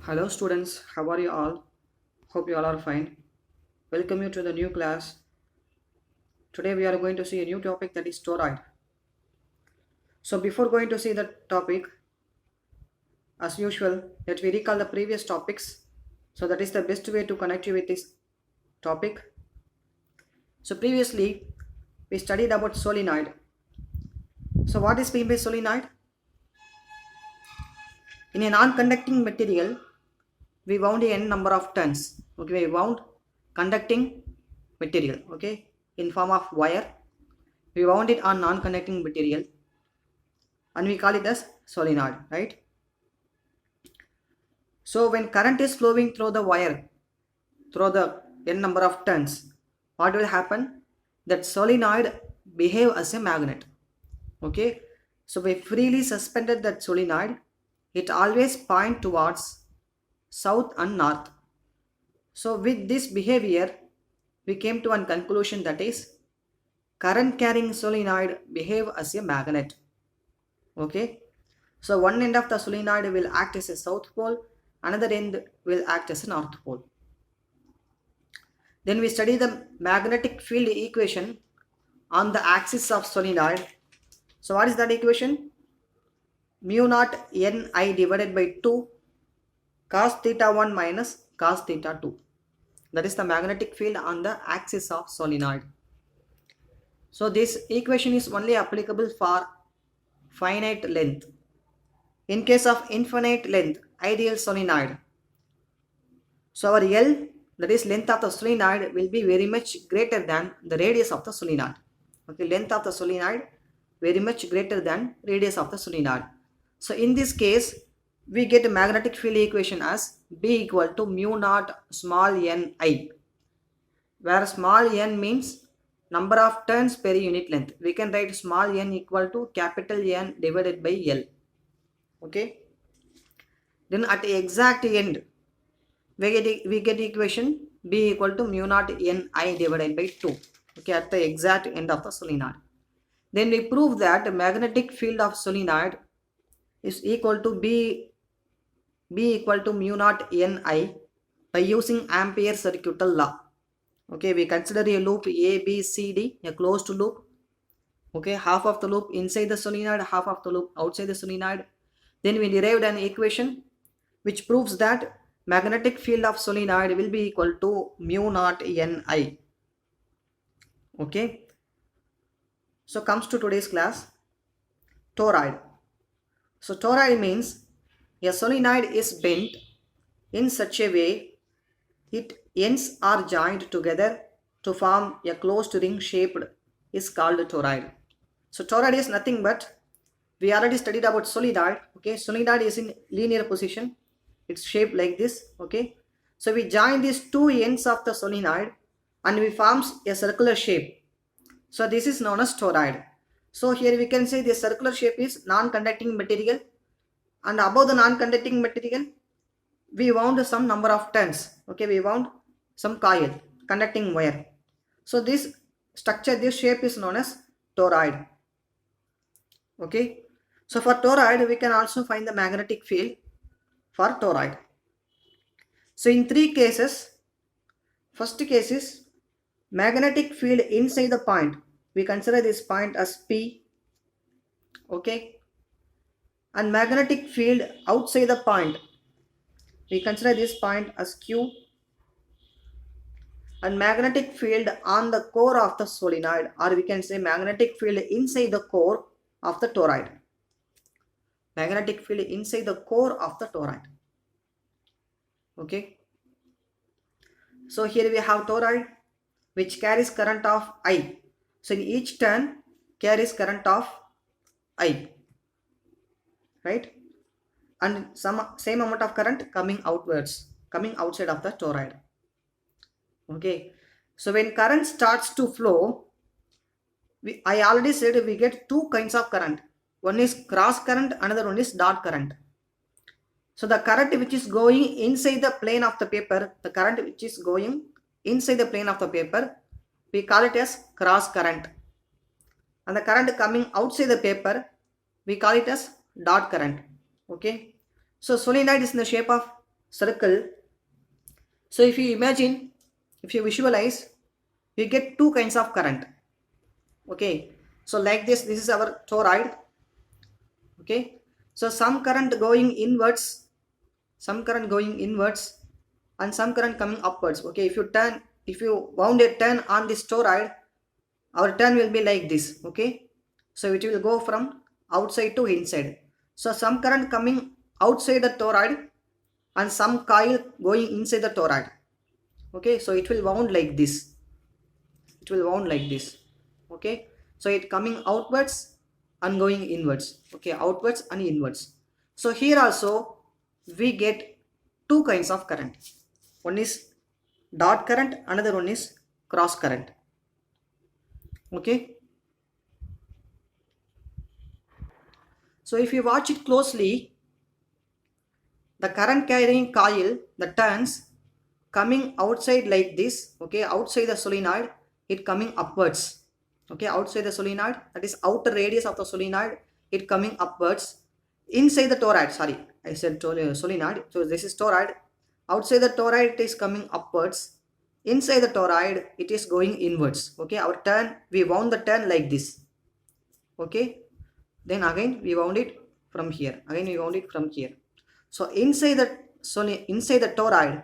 Hello students, how are you all? Hope you all are fine. Welcome you to the new class. Today we are going to see a new topic, that is toroid. So before going to see the topic, as usual, let we recall the previous topics. So that is the best way to connect you with this topic. So previously we studied about solenoid. So what is meant by solenoid? In a non-conducting material, we wound n number of turns. Okay, we wound conducting material. Okay, in form of wire. We wound it on non-conducting material and we call it as solenoid, right? So when current is flowing through the wire, through the n number of turns, what will happen? That solenoid behave as a magnet. Okay, so we freely suspended that solenoid, it always point towards south and north. So with this behavior, we came to one conclusion, that is current carrying solenoid behave as a magnet. Okay, so one end of the solenoid will act as a south pole, another end will act as a north pole. Then we study the magnetic field equation on the axis of solenoid. So what is that equation? Mu naught Ni divided by 2 cos theta 1 minus cos theta 2. That is the magnetic field on the axis of solenoid. So this equation is only applicable for finite length. In case of infinite length, ideal solenoid, so our L, that is length of the solenoid, will be very much greater than the radius of the solenoid. Okay, length of the solenoid very much greater than radius of the solenoid. So in this case, we get a magnetic field equation as B equal to mu naught small n I, where small n means number of turns per unit length. We can write small n equal to capital N divided by L. Okay. Then at the exact end, we get equation B equal to mu naught Ni divided by 2. Okay, at the exact end of the solenoid. Then we prove that the magnetic field of solenoid is equal to B equal to mu naught Ni by using Ampere's circuital law. Okay, we consider a loop A, B, C, D, a closed loop. Okay, half of the loop inside the solenoid, half of the loop outside the solenoid. Then we derived an equation which proves that magnetic field of solenoid will be equal to mu naught Ni. Okay, so comes to today's class, toroid. So toroid means a solenoid is bent in such a way its ends are joined together to form a closed ring shaped is called toroid. So toroid is nothing but, we already studied about solenoid. Okay, solenoid is in linear position, it's shaped like this. Okay, so we join these two ends of the solenoid and we forms a circular shape. So this is known as toroid. So here we can say the circular shape is non-conducting material, and above the non-conducting material we wound some number of turns. Okay, we wound some coil, conducting wire. So this structure, this shape is known as toroid. Okay, so for toroid we can also find the magnetic field for toroid. So in three cases, first case is magnetic field inside the point. We consider this point as P. Okay, and magnetic field outside the point, we consider this point as Q, and magnetic field on the core of the solenoid, or we can say magnetic field inside the core of the toroid. Magnetic field inside the core of the toroid. Okay, so here we have toroid which carries current of I. So in each turn carries current of I, right? And some same amount of current coming outwards, coming outside of the toroid. Okay, so when current starts to flow, I already said we get two kinds of current. One is cross current, another one is dot current. So the current which is going inside the plane of the paper, the current which is going inside the plane of the paper, we call it as cross current. And the current coming outside the paper, we call it as dot current. Okay, so solenoid is in the shape of circle. So if you imagine, if you visualize, you get two kinds of current. Okay, so like this is our toroid. Okay, so some current going inwards, some current going inwards, and some current coming upwards. Okay, if you wound a turn on this toroid, our turn will be like this. Okay, so it will go from outside to inside. So some current coming outside the toroid and some coil going inside the toroid. Okay, so it will wound like this, it will wound like this. Okay, so it coming outwards and going inwards. Okay, outwards and inwards. So here also we get two kinds of current. One is dot current, another one is cross current. Okay, so if you watch it closely, the current carrying coil, the turns coming outside like this. Okay, outside the solenoid, it coming upwards. Okay, outside the solenoid, that is outer radius of the solenoid, it coming upwards. Inside the toroid, sorry, I said solenoid, so this is toroid. Outside the toroid, it is coming upwards. Inside the toroid, it is going inwards. Okay, our turn, we wound the turn like this. Okay, then again we wound it from here, again we wound it from here. So inside the toroid,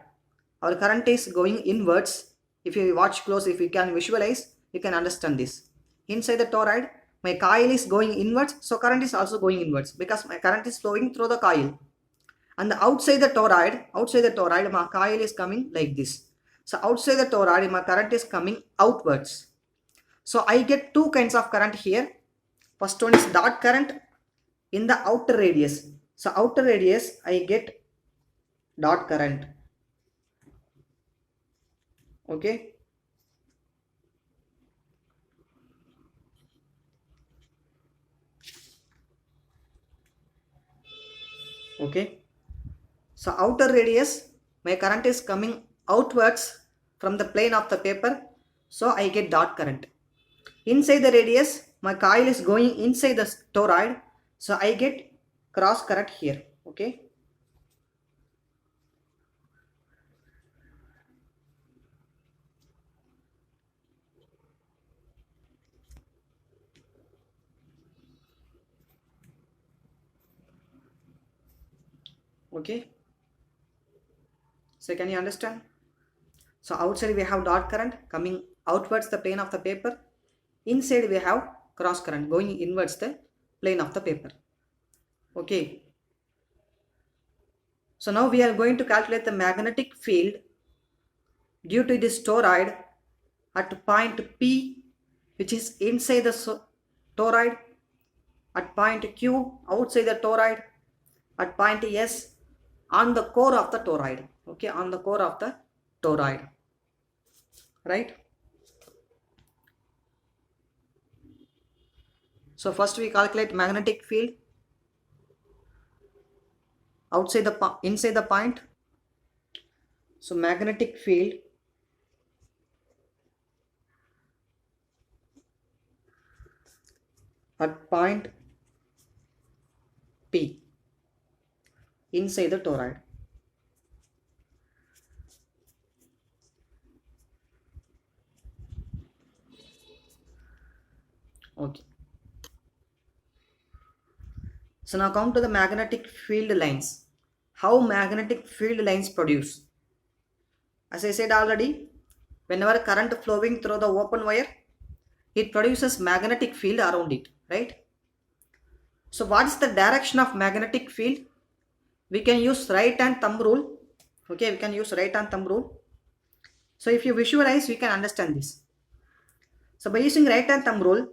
our current is going inwards. If you watch close, if you can visualize, you can understand this. Inside the toroid, my coil is going inwards, so current is also going inwards because my current is flowing through the coil. And outside the toroid, my coil is coming like this. So outside the toroid, my current is coming outwards. So I get two kinds of current here. First one is dot current in the outer radius. So outer radius, I get dot current. Okay, okay, so outer radius, my current is coming outwards from the plane of the paper, so I get dot current. Inside the radius, my coil is going inside the toroid, so I get cross current here. Okay, okay, so can you understand? So outside we have dot current coming outwards the plane of the paper. Inside we have cross current going inwards the plane of the paper. Okay, so now we are going to calculate the magnetic field due to this toroid at point P, which is inside the toroid, at point Q outside the toroid, at point S on the core of the toroid. Okay, on the core of the toroid, right? So first we calculate magnetic field inside the point. So magnetic field at point P inside the toroid. Okay. So now come to the magnetic field lines. How magnetic field lines produce? As I said already, whenever current flowing through the open wire, it produces magnetic field around it, right? So what is the direction of magnetic field? We can use right hand thumb rule. Okay, we can use right hand thumb rule. So if you visualize, we can understand this. So by using right hand thumb rule,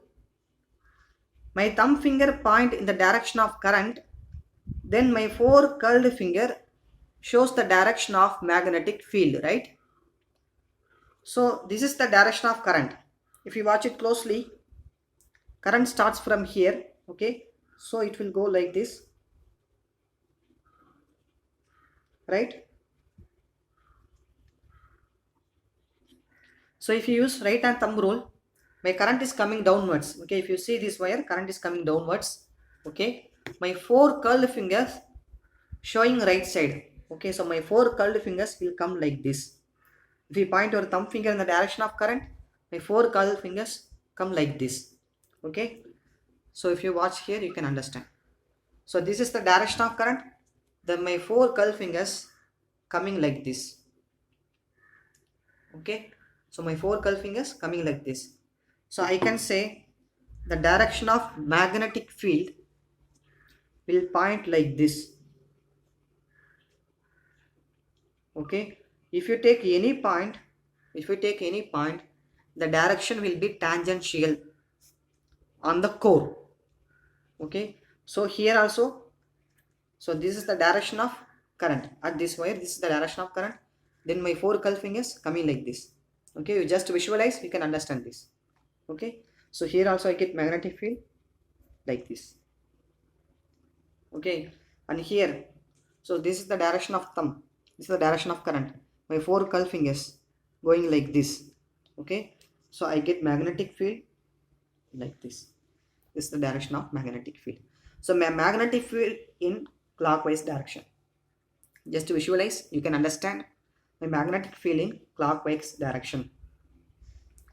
my thumb finger point in the direction of current, then my four curled finger shows the direction of magnetic field, right? So this is the direction of current. If you watch it closely, current starts from here. Okay, so it will go like this, right? So if you use right hand thumb rule, my current is coming downwards. Okay, if you see this wire, current is coming downwards. Okay, my four curled fingers showing right side. Okay, so my 4 curled fingers will come like this. If you point your thumb finger in the direction of current, my 4 curled fingers come like this. Okay, so if you watch here, you can understand. So this is the direction of current. Then my 4 curled fingers coming like this. Okay, so my 4 curled fingers coming like this. So I can say the direction of magnetic field will point like this. Okay, if you take any point, the direction will be tangential on the core. Okay, so here also, so this is the direction of current at this wire. This is the direction of current. Then my 4 curl fingers coming like this. Okay, you just visualize, you can understand this. Okay, so here also I get magnetic field like this. Okay, and here, so this is the direction of thumb, this is the direction of current. My 4 curl fingers going like this. Okay, so I get magnetic field like this. This is the direction of magnetic field. So my magnetic field in clockwise direction. Just to visualize, you can understand my magnetic field in clockwise direction.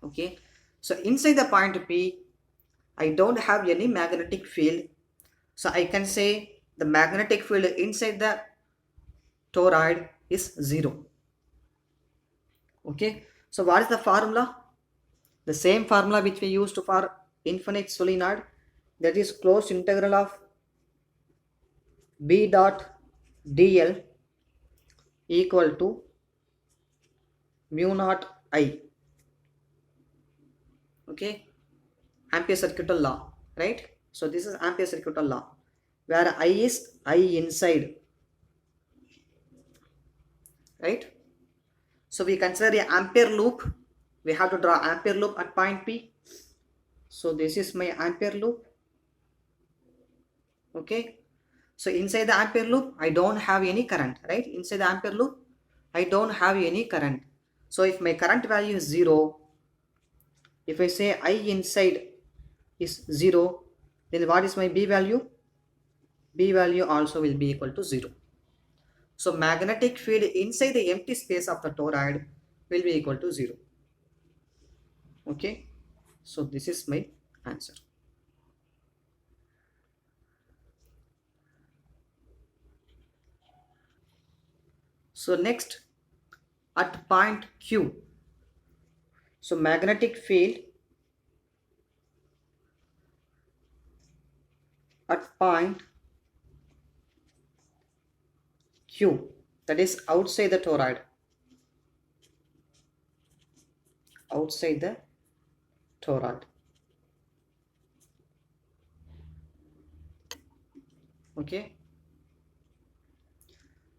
Okay, so inside the point P, I don't have any magnetic field. So I can say the magnetic field inside the toroid is 0. Okay, so what is the formula? The same formula which we used for infinite solenoid, that is closed integral of B dot dl equal to mu naught I. Okay, Ampere circuital law, right? So this is Ampere circuital law, where I is I inside, right? So we consider a Ampere loop. We have to draw Ampere loop at point P. So this is my Ampere loop. Okay, so inside the Ampere loop, I don't have any current, right? Inside the Ampere loop, I don't have any current. So if my current value is 0, if I say I inside is 0, then what is my B value? B value also will be equal to 0. So magnetic field inside the empty space of the toroid will be equal to 0. Okay, so this is my answer. So next, at point Q, so magnetic field at point Q, that is outside the toroid, outside the toroid. Okay,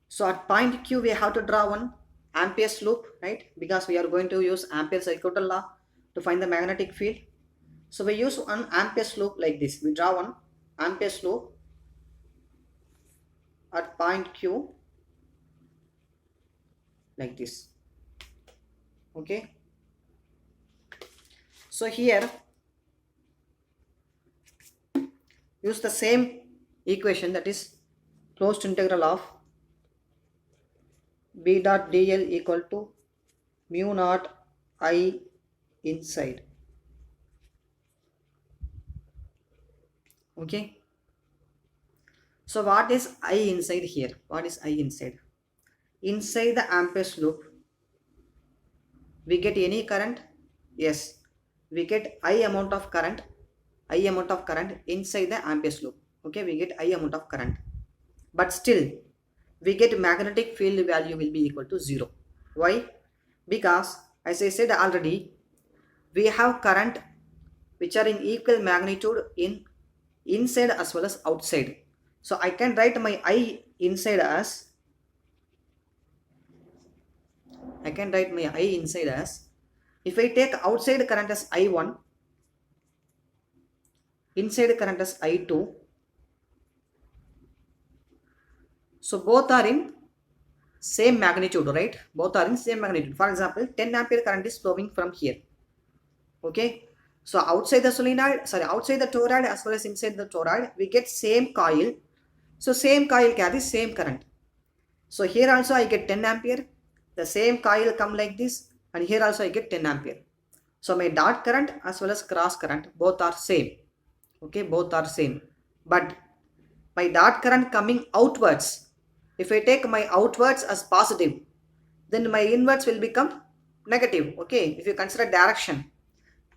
so at point Q we have to draw one Ampere's loop, right? Because we are going to use Ampere circuital law to find the magnetic field. So we use one Ampere's loop like this. We draw one Ampere's loop at point Q like this. Okay, so here use the same equation, that is closed integral of B dot dl equal to mu naught I inside. Okay, so what is I inside here? What is I inside? Inside the Ampere's loop, we get any current? Yes, we get I amount of current, inside the Ampere's loop. Okay, we get I amount of current, but still we get magnetic field value will be equal to 0. Why? Because as I said already, we have current which are in equal magnitude in inside as well as outside. So I can write my I inside as, if I take outside current as I1, inside current as I2, so both are in same magnitude, right? Both are in same magnitude. For example, 10 ampere current is flowing from here. Okay, so outside the toroid as well as inside the toroid, we get same coil. So same coil carries same current. So here also I get 10 ampere. The same coil come like this, and here also I get 10 ampere. So my dot current as well as cross current both are same. Okay, both are same. But my dot current coming outwards, if I take my outwards as positive, then my inwards will become negative. Okay, if you consider direction,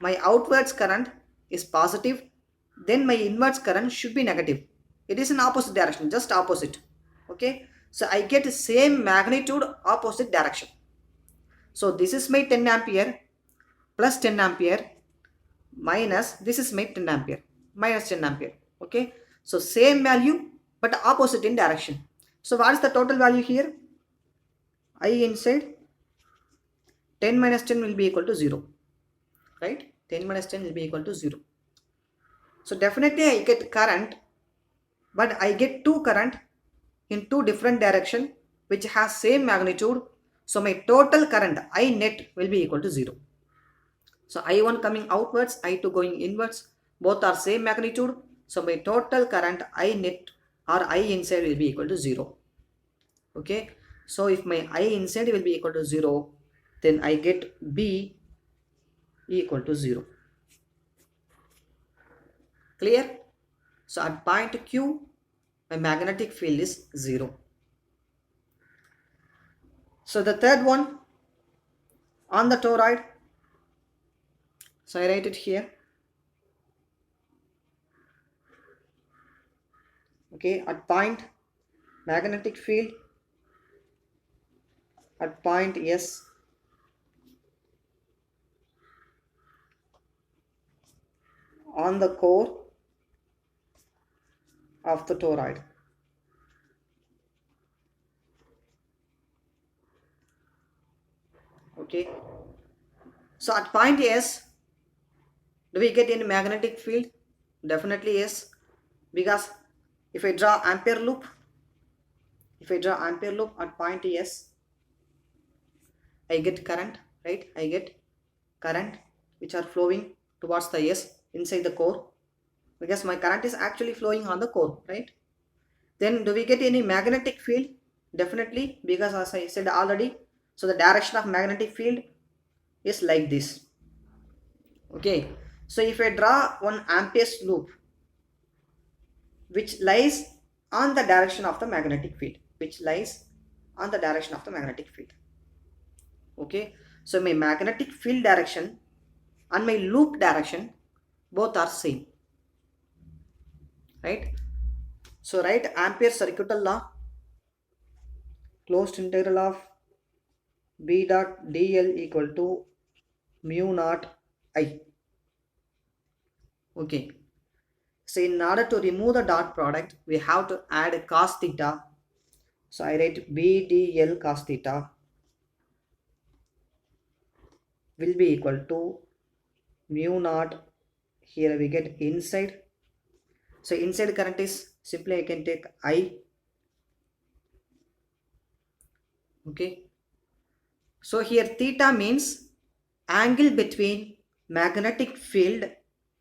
my outwards current is positive, then my inwards current should be negative. It is in opposite direction, just opposite. Okay, so I get same magnitude opposite direction. So this is my 10 ampere plus 10 ampere minus this is my 10 ampere minus 10 ampere. Okay, so same value but opposite in direction. So what is the total value here? I inside 10 minus 10 will be equal to 0, right? 10 minus 10 will be equal to 0. So definitely I get current, but I get two current in two different direction which has same magnitude. So my total current I net will be equal to 0. So I1 coming outwards, I2 going inwards, both are same magnitude. So my total current I net or I inside will be equal to 0. Okay, so if my I inside will be equal to 0, then I get B equal to 0. Clear? So at point Q, my magnetic field is 0. So the third one on the toroid, so I write it here. Okay, at point magnetic field at point S on the core of the toroid. Okay, so at point S, do we get any magnetic field? Definitely yes, because if I draw ampere loop, at point S, I get current, right? I get current which are flowing towards the S inside the core, because my current is actually flowing on the core, right? Then do we get any magnetic field? Definitely, because as I said already, so the direction of magnetic field is like this. Okay, so if I draw one Ampere's loop which lies on the direction of the magnetic field, okay, so my magnetic field direction and my loop direction both are same, right? So write Ampere circuital law, closed integral of B dot dl equal to mu naught I. Okay, so in order to remove the dot product, we have to add cos theta. So I write B dl cos theta will be equal to mu naught. Here we get inside. So inside current is simply I can take I. Okay. So here theta means angle between magnetic field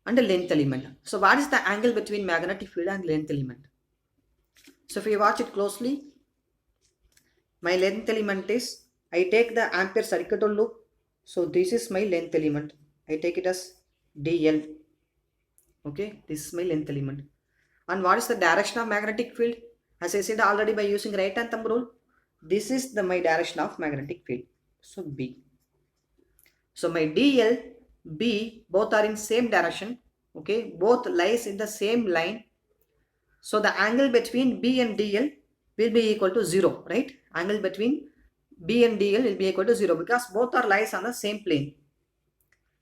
and length element. So what is the angle between magnetic field and length element? So if you watch it closely, my length element is, I take the Ampere circuital loop. So this is my length element. I take it as dl. Okay, this is my length element. And what is the direction of magnetic field? As I said already by using right hand thumb rule, this is my direction of magnetic field. So B. So my dl, B both are in same direction. Okay, both lies in the same line. So the angle between B and dl will be equal to 0, right? Angle between B and dl will be equal to 0 because both are lies on the same plane.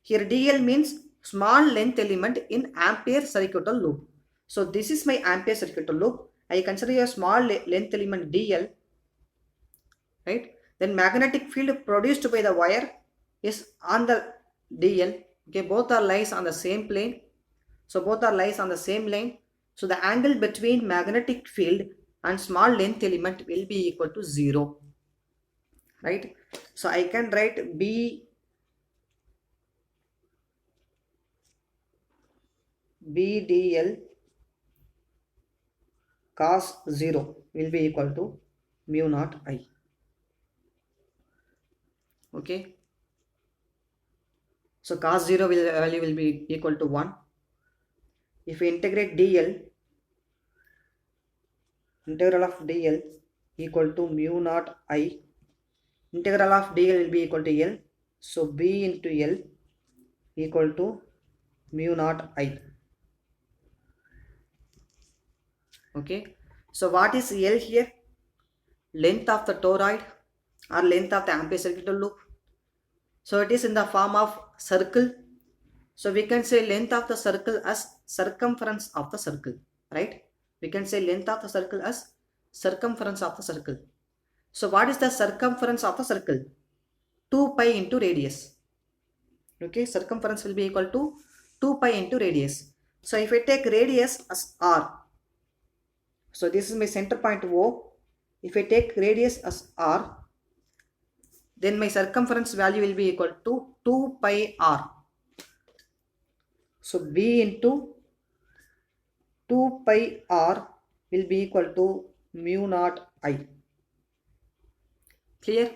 Here dl means small length element in Ampere circuital loop. So this is my Ampere circuital loop. I consider a small length element dl, right? Then magnetic field produced by the wire is on the dl. Okay, both are lies on the same plane. So both are lies on the same line. So the angle between magnetic field and small length element will be equal to 0, right? So I can write B dl cos 0 will be equal to mu naught I. Okay, so cos 0 value will be equal to 1. If we integrate dl, integral of dl equal to mu naught I, integral of dl will be equal to L, so b into L equal to mu naught I. Okay, so what is L here? Length of the toroid or length of the Ampere circular loop. So it is in the form of circle. So we can say length of the circle as circumference of the circle, right? We can say length of the circle as circumference of the circle. So what is the circumference of the circle? 2 pi into radius. Okay, circumference will be equal to 2 pi into radius. So if I take radius as r, so this is my center point O. If I take radius as r, then my circumference value will be equal to 2 pi r. So b into 2 pi r will be equal to mu naught I. Clear?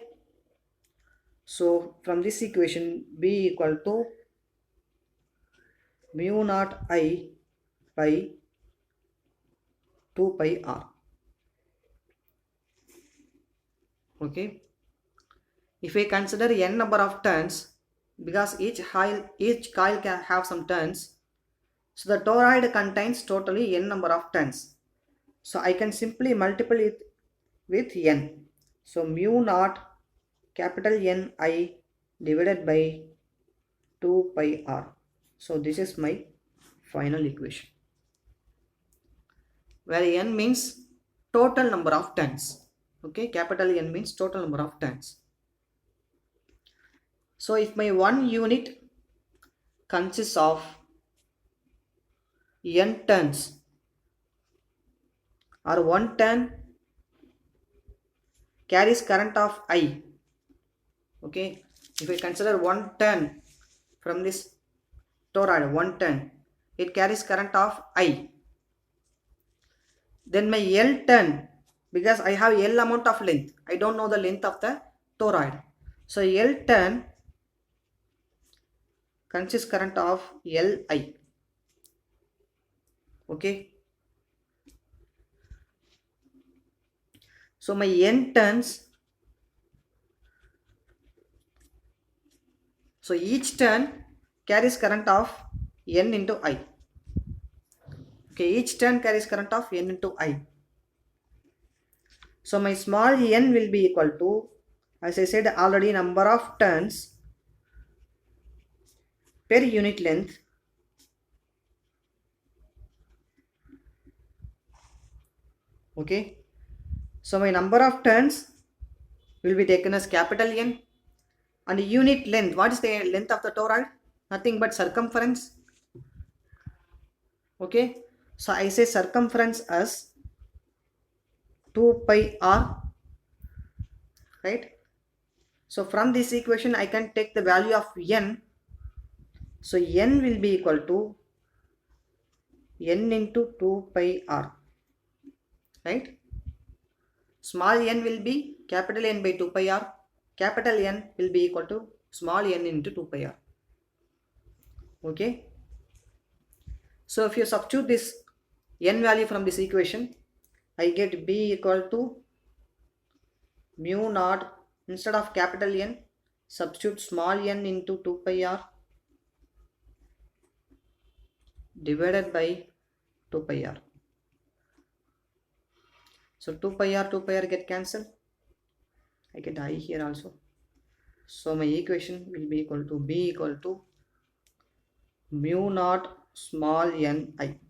So from this equation, b equal to mu naught I by 2 pi r. Okay. If we consider n number of turns, because each coil can have some turns, so the toroid contains totally n number of turns. So I can simply multiply it with n. So mu naught capital N I divided by 2 pi r. So this is my final equation, where n means total number of turns. Okay, capital N means total number of turns. So if my one unit consists of n turns, or one turn carries current of I. Okay, if we consider one turn from this toroid, one turn, it carries current of I. Then my L turn, because I have L amount of length, I don't know the length of the toroid. So L turn consists current of Li. Okay. So my n turns, so each turn carries current of n into I. Okay, each turn carries current of n into I. So my small n will be equal to, as I said already, number of turns per unit length okay. So my number of turns will be taken as capital N, and unit length, what is the length of the toroid? Nothing but circumference. Okay, so I say circumference as 2 pi r, right? So from this equation I can take the value of n. So n will be equal to n into 2 pi r, right? Small n will be capital N by 2 pi r. Capital N will be equal to small n into 2 pi r. Okay. So if you substitute this n value from this equation, I get b equal to mu naught, instead of capital N, substitute small n into 2 pi r divided by 2 pi r. So 2 pi r get cancelled. I get I here also. So my equation will be equal to b equal to mu naught small n I.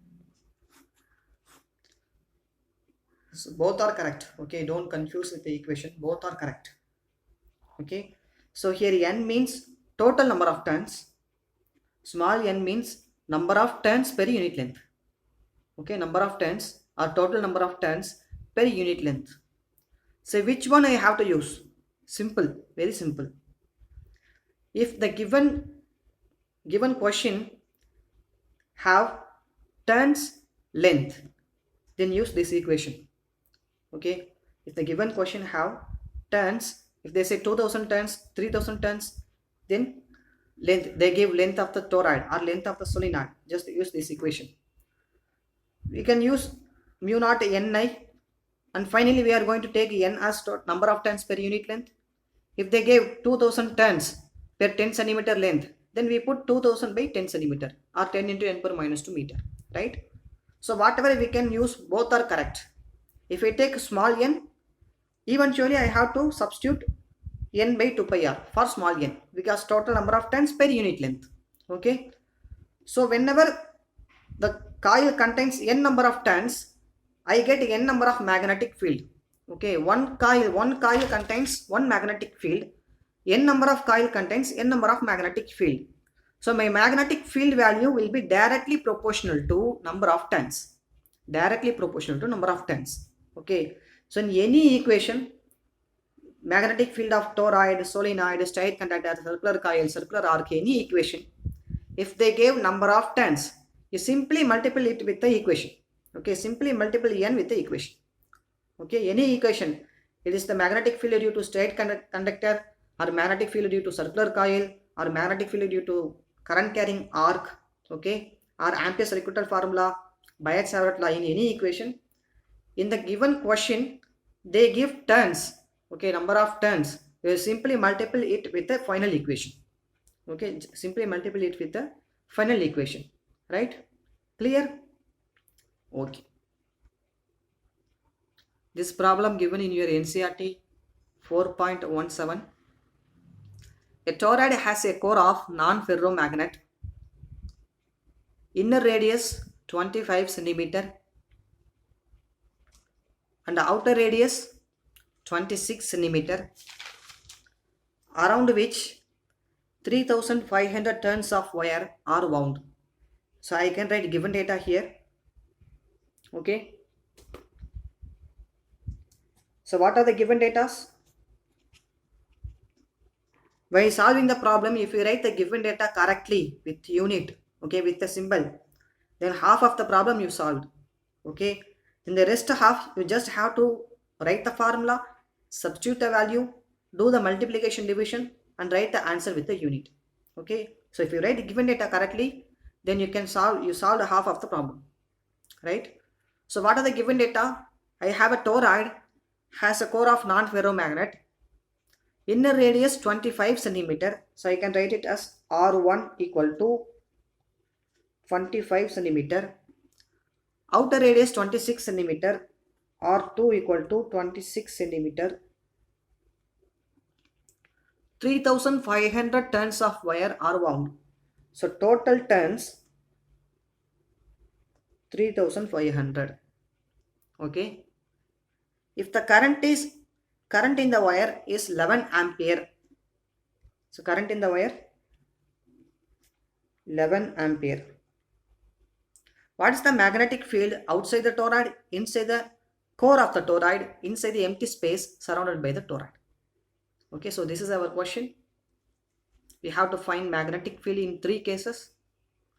So both are correct. Okay, don't confuse with the equation. Both are correct. Okay, so here n means total number of turns. Small n means number of turns per unit length. Okay, number of turns or total number of turns per unit length. So which one I have to use? Simple, very simple. If the given question have turns length, then use this equation. Okay, If the given question have turns, if they say 2000 turns, 3000 turns, then length, they give length of the toroid or length of the solenoid. Just use this equation. We can use mu naught ni, and finally we are going to take n as number of turns per unit length. If they gave 2000 turns per 10 centimeter length, then we put 2000 by 10 centimeter or 10 into n per minus 2 meter, right? So whatever we can use, both are correct. If I take small n, eventually I have to substitute n by 2 pi r for small n, because total number of turns per unit length. Okay, so whenever the coil contains n number of turns, I get n number of magnetic field. Okay, one coil contains one magnetic field, n number of coil contains n number of magnetic field. So my magnetic field value will be directly proportional to number of turns. Directly proportional to number of turns. Okay, so in any equation, magnetic field of toroid, solenoid, straight conductor, circular coil, circular arc, any equation, if they gave number of turns, you simply multiply it with the equation. Okay, simply multiply n with the equation. Okay, any equation, it is the magnetic field due to straight conductor, or magnetic field due to circular coil, or magnetic field due to current carrying arc, okay, or Ampere circuital formula, Biot-Savart law, in any equation, in the given question they give turns, okay, number of turns, we will simply multiply it with the final equation. Okay, simply multiply it with the final equation, right? Clear? Okay, this problem given in your NCERT 4.17. A toroid has a core of non-ferromagnet, inner radius 25 centimeter and outer radius 26 centimeter, around which 3500 turns of wire are wound. So I can write given data here. Okay, so what are the given data? By solving the problem, if you write the given data correctly with unit, okay, with the symbol, then half of the problem you solved. Okay, in the rest half, you just have to write the formula, substitute the value, do the multiplication division, and write the answer with the unit. Okay, so if you write the given data correctly, then you can solve half of the problem, right? So what are the given data? I have a toroid, has a core of non-ferromagnet, inner radius 25 centimeter, so I can write it as R1 equal to 25 centimeter, outer radius 26 centimeter, R2 equal to 26 centimeter, 3500 turns of wire are wound. So total turns 3500. Okay, if the current in the wire is 11 ampere, so current in the wire 11 ampere. What is the magnetic field outside the toroid, inside the core of the toroid, inside the empty space surrounded by the toroid? Okay, so this is our question. We have to find magnetic field in 3 cases,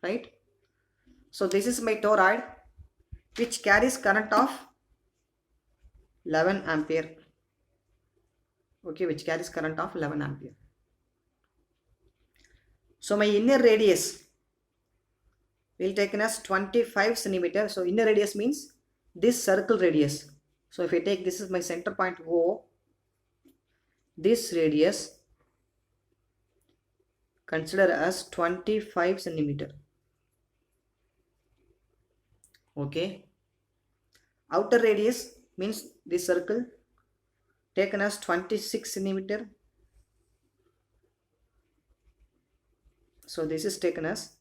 right? So this is my toroid, which carries current of 11 ampere. Okay, which carries current of 11 ampere. So my inner radius will taken as 25 centimeter. So inner radius means this circle radius. So if I take, this is my center point O, this radius consider as 25 centimeter. Okay, outer radius means this circle taken as 26 centimeter. So this is taken as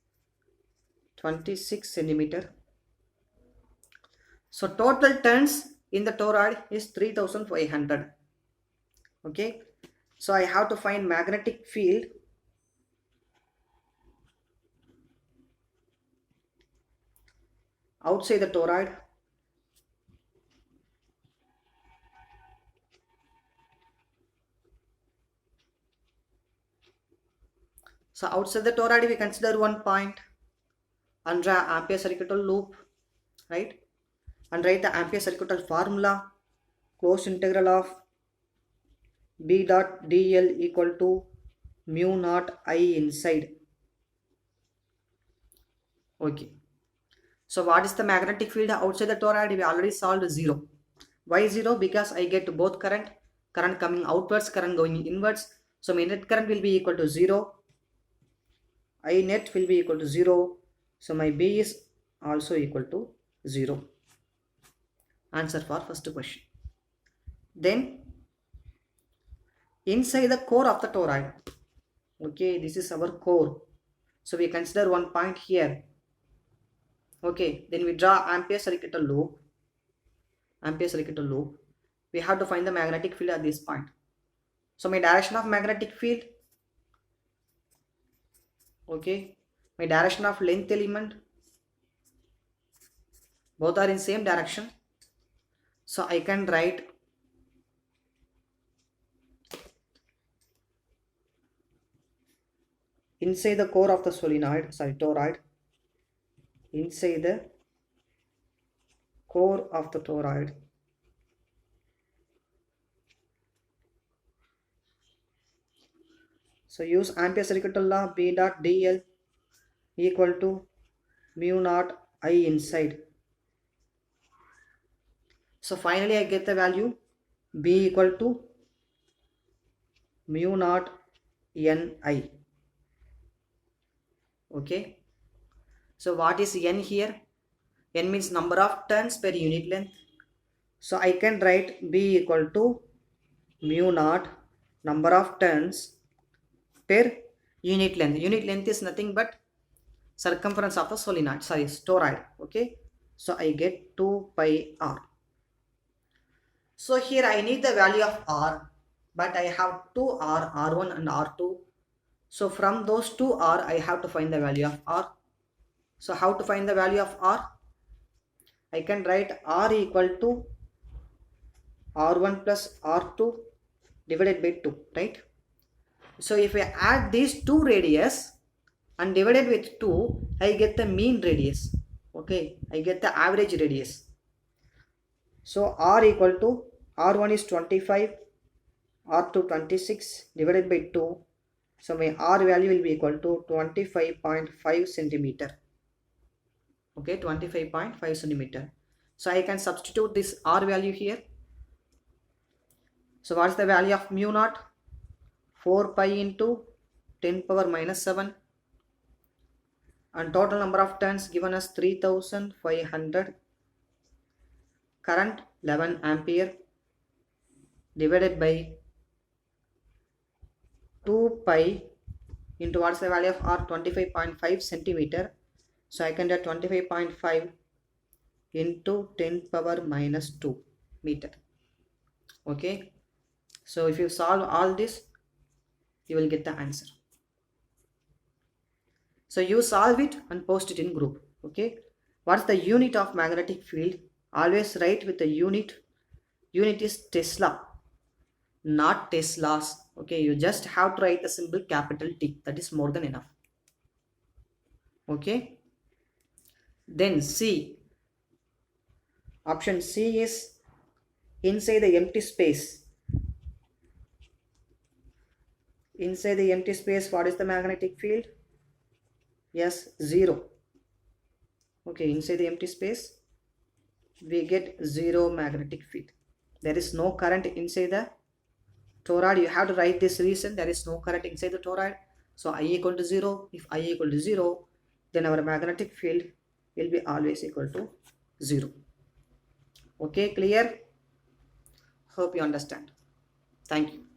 26 centimeter. So total turns in the toroid is 3500. Okay, so I have to find magnetic field outside the toroid. So outside the toroid we consider one point and draw Ampere circuital loop, right? And write the Ampere circuital formula. closed integral of B dot dl equal to mu naught I inside. Okay. So what is the magnetic field outside the toroid? We already solved 0. Why 0? Because I get both current coming outwards, current going inwards. So my net current will be equal to 0. I net will be equal to 0. So my B is also equal to 0. Answer for first question. Then inside the core of the toroid. Okay, this is our core. So we consider one point here. Okay, then we draw Ampere circuit loop. Ampere circuit loop. We have to find the magnetic field at this point. So my direction of magnetic field. Okay, my direction of length element. Both are in same direction. So I can write inside the core of the toroid, inside the core of the toroid, so use Ampere circuit law. B dot dl equal to mu naught I inside. So finally I get the value B equal to mu naught Ni. Okay, so what is N here? N means number of turns per unit length. So I can write B equal to mu naught number of turns per unit length. Unit length is nothing but circumference of the toroid. Okay, so I get 2 pi r. So here I need the value of r, but I have two r, r1 and r2. So from those two r, I have to find the value of r. So how to find the value of r? I can write r equal to r1 plus r2 divided by 2, right? So if I add these two radius and divided with 2, I get the mean radius. Okay, I get the average radius. So r equal to r1 is 25, r2 26 divided by 2. So my r value will be equal to 25.5 centimeter. Okay, 25.5 centimeter. So I can substitute this r value here. So what is the value of mu naught? 4 pi into 10 power minus 7. And total number of turns given as 3500. Current 11 ampere divided by 2 pi into what's the value of r? 25.5 centimeter. So I can get 25.5 into 10 power minus 2 meter. Okay, so if you solve all this, you will get the answer. So you solve it and post it in group. Okay, what's the unit of magnetic field? Always write with the unit. Unit is Tesla, not Teslas. Okay, you just have to write the symbol capital T. That is more than enough. Okay, then C. Option C is inside the empty space. Inside the empty space, what is the magnetic field? Yes, 0. Okay, inside the empty space, we get 0 magnetic field. There is no current inside the toroid. You have to write this reason. There is no current inside the toroid. So I equal to 0. If I equal to 0, then our magnetic field will be always equal to 0. Okay, clear? Hope you understand. Thank you.